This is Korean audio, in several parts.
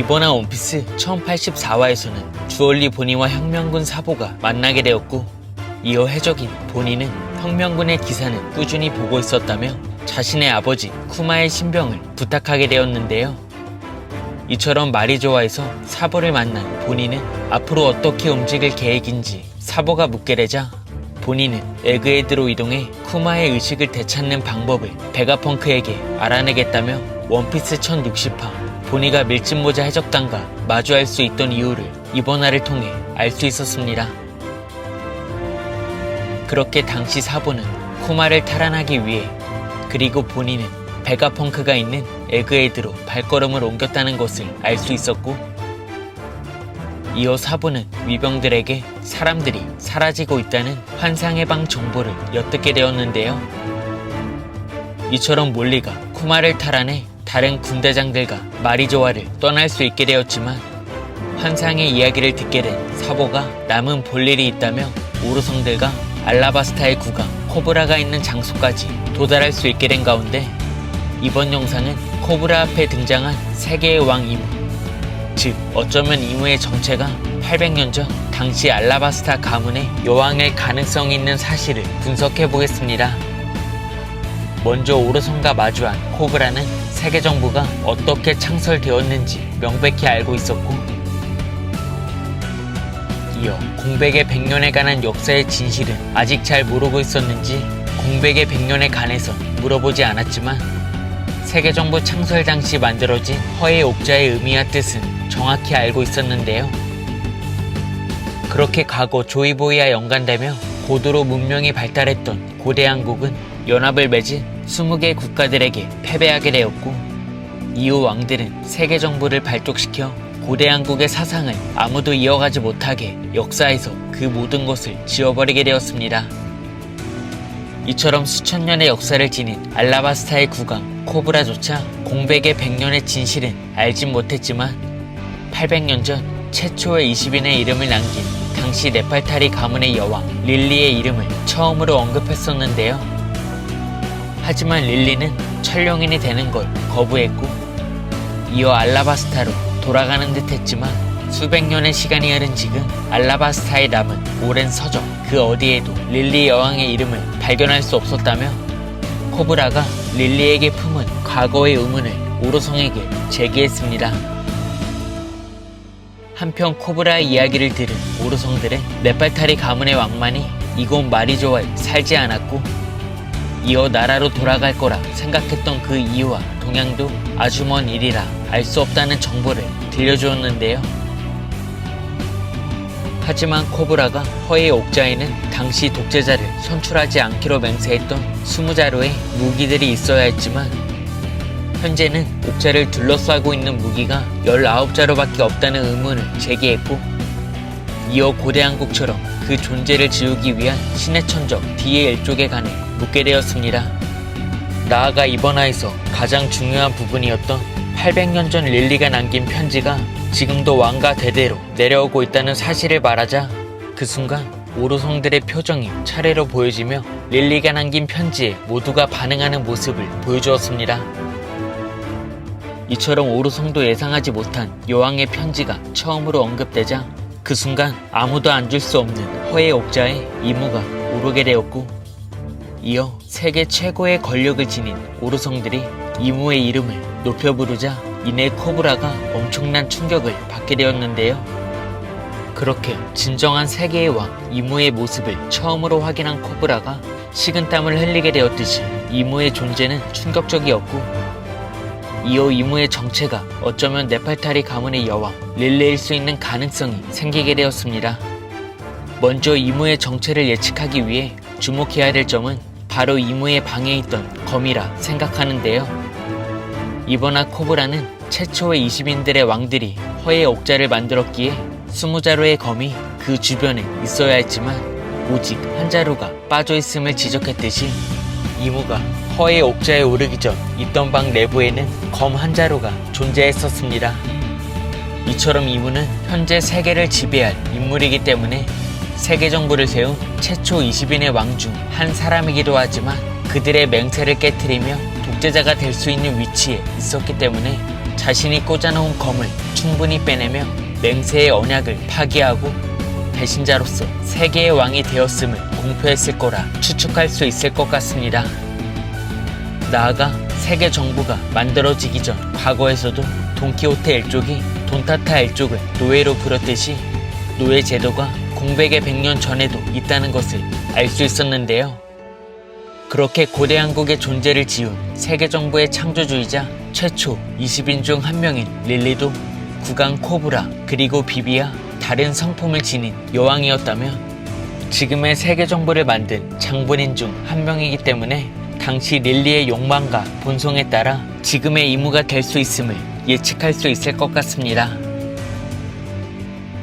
이번화 원피스 1084화에서는 주얼리 보니와 혁명군 사보가 만나게 되었고, 이어 해적인 보니는 혁명군의 기사는 꾸준히 보고 있었다며 자신의 아버지 쿠마의 신병을 부탁하게 되었는데요. 이처럼 마리조아에서 사보를 만난 보니는 앞으로 어떻게 움직일 계획인지 사보가 묻게 되자, 보니는 에그헤드로 이동해 쿠마의 의식을 되찾는 방법을 베가펑크에게 알아내겠다며 원피스 1060화 보니가 밀짚모자 해적단과 마주할 수 있던 이유를 이번화를 통해 알 수 있었습니다. 그렇게 당시 사보는 쿠마를 탈환하기 위해, 그리고 보니는 베가펑크가 있는 에그헤드로 발걸음을 옮겼다는 것을 알 수 있었고, 이어 사보는 위병들에게 사람들이 사라지고 있다는 환상의 방 정보를 엿듣게 되었는데요. 이처럼 몰리가 쿠마를 탈환해 다른 군대장들과 마리조아를 떠날 수 있게 되었지만, 환상의 이야기를 듣게 된 사보가 남은 볼 일이 있다며 오로성들과 알라바스타의 국왕 코브라가 있는 장소까지 도달할 수 있게 된 가운데, 이번 영상은 코브라 앞에 등장한 세계의 왕 이무, 즉 어쩌면 이무의 정체가 800년 전 당시 알라바스타 가문의 여왕일 가능성이 있는 사실을 분석해 보겠습니다. 먼저 오로성과 마주한 코브라는 세계 정부가 어떻게 창설되었는지 명백히 알고 있었고, 이어 공백의 100년에 관한 역사의 진실은 아직 잘 모르고 있었는지 공백의 100년에 관해선 물어보지 않았지만, 세계정부 창설 당시 만들어진 허의 옥자의 의미와 뜻은 정확히 알고 있었는데요. 그렇게 과거 조이보이와 연관되며 고도로 문명이 발달했던 고대 한국은 연합을 맺은 20개 국가들에게 패배하게 되었고, 이후 왕들은 세계정부를 발족시켜 고대 한국의 사상을 아무도 이어가지 못하게 역사에서 그 모든 것을 지워버리게 되었습니다. 이처럼 수천 년의 역사를 지닌 알라바스타의 국왕 코브라조차 공백의 100년의 진실은 알진 못했지만, 800년 전 최초의 20인의 이름을 남긴 당시 네팔타리 가문의 여왕 릴리의 이름을 처음으로 언급했었는데요. 하지만 릴리는 천룡인이 되는 걸 거부했고, 이어 알라바스타로 돌아가는 듯 했지만, 수백 년의 시간이 흐른 지금 알라바스타에 남은 오랜 서적 그 어디에도 릴리 여왕의 이름을 발견할 수 없었다며, 코브라가 릴리에게 품은 과거의 의문을 오로성에게 제기했습니다. 한편 코브라의 이야기를 들은 오로성들은 네팔타리 가문의 왕만이 이곳 마리조아에 살지 않았고, 이어 나라로 돌아갈 거라 생각했던 그 이유와 동향도 아주 먼 일이라 알 수 없다는 정보를 들려주었는데요. 하지만 코브라가 허의 옥자에는 당시 독재자를 선출하지 않기로 맹세했던 20자루의 무기들이 있어야 했지만, 현재는 옥자를 둘러싸고 있는 무기가 19자루밖에 없다는 의문을 제기했고, 이어 고대 한국처럼 그 존재를 지우기 위한 신의 천적 D의 일족에 관해 묻게 되었습니다. 나아가 이번화에서 가장 중요한 부분이었던 800년 전 릴리가 남긴 편지가 지금도 왕가 대대로 내려오고 있다는 사실을 말하자, 그 순간 오로성들의 표정이 차례로 보여지며 릴리가 남긴 편지에 모두가 반응하는 모습을 보여주었습니다. 이처럼 오로성도 예상하지 못한 여왕의 편지가 처음으로 언급되자, 그 순간 아무도 앉을 수 없는 허의 옥자에 이무가 오르게 되었고, 이어 세계 최고의 권력을 지닌 오로성들이 이무의 이름을 높여 부르자 이내 코브라가 엄청난 충격을 받게 되었는데요. 그렇게 진정한 세계의 왕 이무의 모습을 처음으로 확인한 코브라가 식은땀을 흘리게 되었듯이 이무의 존재는 충격적이었고, 이어 이무의 정체가 어쩌면 네팔타리 가문의 여왕 릴리일 수 있는 가능성이 생기게 되었습니다. 먼저 이무의 정체를 예측하기 위해 주목해야 될 점은 바로 이무의 방에 있던 검이라 생각하는데요. 이번화 코브라는 최초의 20인들의 왕들이 허의 옥자를 만들었기에 20자루의 검이 그 주변에 있어야 했지만, 오직 한 자루가 빠져있음을 지적했듯이 이무가 허의 옥자에 오르기 전 있던 방 내부에는 검 한 자루가 존재했었습니다. 이처럼 이무는 현재 세계를 지배할 인물이기 때문에 세계 정부를 세운 최초 20인의 왕 중 한 사람이기도 하지만, 그들의 맹세를 깨트리며 독재자가 될 수 있는 위치에 있었기 때문에 자신이 꽂아놓은 검을 충분히 빼내며 맹세의 언약을 파기하고 배신자로서 세계의 왕이 되었음을 공표했을 거라 추측할 수 있을 것 같습니다. 나아가 세계 정부가 만들어지기 전 과거에서도 돈키호테 일족이 돈타타 일족을 노예로 부렸듯이 노예 제도가 공백의 100년 전에도 있다는 것을 알 수 있었는데요. 그렇게 고대 한국의 존재를 지운 세계 정부의 창조주이자 최초 20인 중 한 명인 릴리도 국왕 코브라 그리고 비비와 다른 성품을 지닌 여왕이었다면 지금의 세계 정부를 만든 장본인 중 한 명이기 때문에 당시 릴리의 욕망과 본성에 따라 지금의 이무가 될 수 있음을 예측할 수 있을 것 같습니다.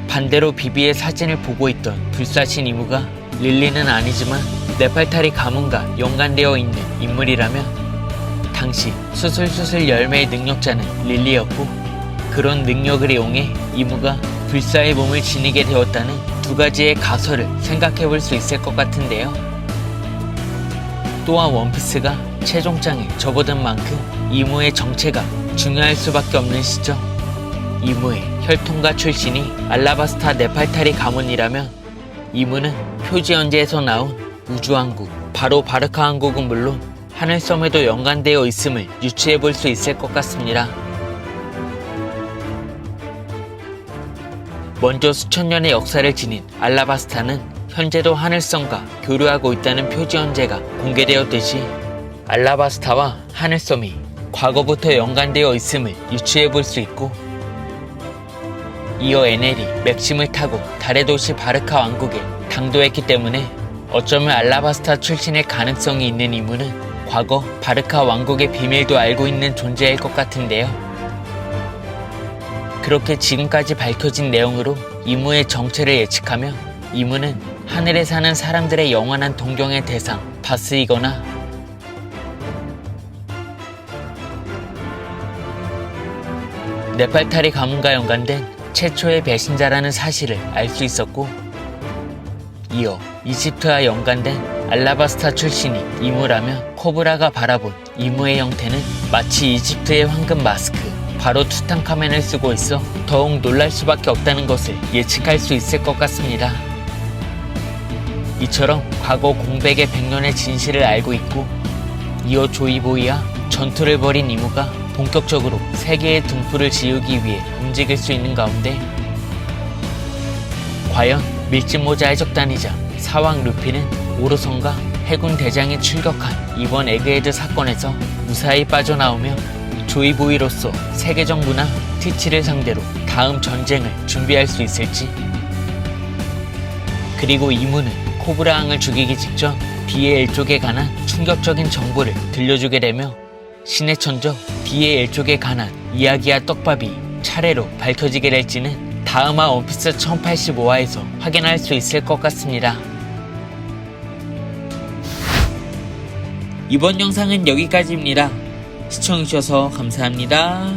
반대로 비비의 사진을 보고 있던 불사신 이무가 릴리는 아니지만 네팔타리 가문과 연관되어 있는 인물이라면 당시 수술수술 열매의 능력자는 릴리였고 그런 능력을 이용해 이무가 불사의 몸을 지니게 되었다는 두 가지의 가설을 생각해 볼 수 있을 것 같은데요. 또한 원피스가 최종장에 접어든 만큼 이무의 정체가 중요할 수밖에 없는 시점. 이무의 혈통가 출신이 알라바스타 네팔타리 가문이라면 이무는 표지연재에서 나온 우주왕국, 바로 바르카 왕국은 물론 하늘섬에도 연관되어 있음을 유추해 볼 수 있을 것 같습니다. 먼저 수천 년의 역사를 지닌 알라바스타는 현재도 하늘섬과 교류하고 있다는 표지연재가 공개되었듯이 알라바스타와 하늘섬이 과거부터 연관되어 있음을 유추해 볼 수 있고 이어 에넬이 맥심을 타고 달의 도시 바르카 왕국에 당도했기 때문에 어쩌면 알라바스타 출신의 가능성이 있는 이무는 과거 바르카 왕국의 비밀도 알고 있는 존재일 것 같은데요. 그렇게 지금까지 밝혀진 내용으로 이무의 정체를 예측하며 이무는 하늘에 사는 사람들의 영원한 동경의 대상 바스이거나 네팔타리 가문과 연관된 최초의 배신자라는 사실을 알 수 있었고 이어 이집트와 연관된 알라바스타 출신이 이무라면 코브라가 바라본 이무의 형태는 마치 이집트의 황금 마스크 바로 투탕카멘을 쓰고 있어 더욱 놀랄 수밖에 없다는 것을 예측할 수 있을 것 같습니다. 이처럼 과거 공백의 100년의 진실을 알고 있고 이어 조이보이와 전투를 벌인 이무가 본격적으로 세계의 등불을 지우기 위해 움직일 수 있는 가운데 과연 밀짚모자 해적단이자 사왕 루피는 오로선과 해군 대장이 출격한 이번 에그헤드 사건에서 무사히 빠져나오며 조이보이로서 세계 정부나 티치를 상대로 다음 전쟁을 준비할 수 있을지, 그리고 이무는 코브라왕을 죽이기 직전 D의 일족에 관한 충격적인 정보를 들려주게 되며 신의 천적 D의 일족에 관한 이야기와 떡밥이 차례로 밝혀지게 될지는 다음화 원피스 1085화에서 확인할 수 있을 것 같습니다. 이번 영상은 여기까지입니다. 시청해주셔서 감사합니다.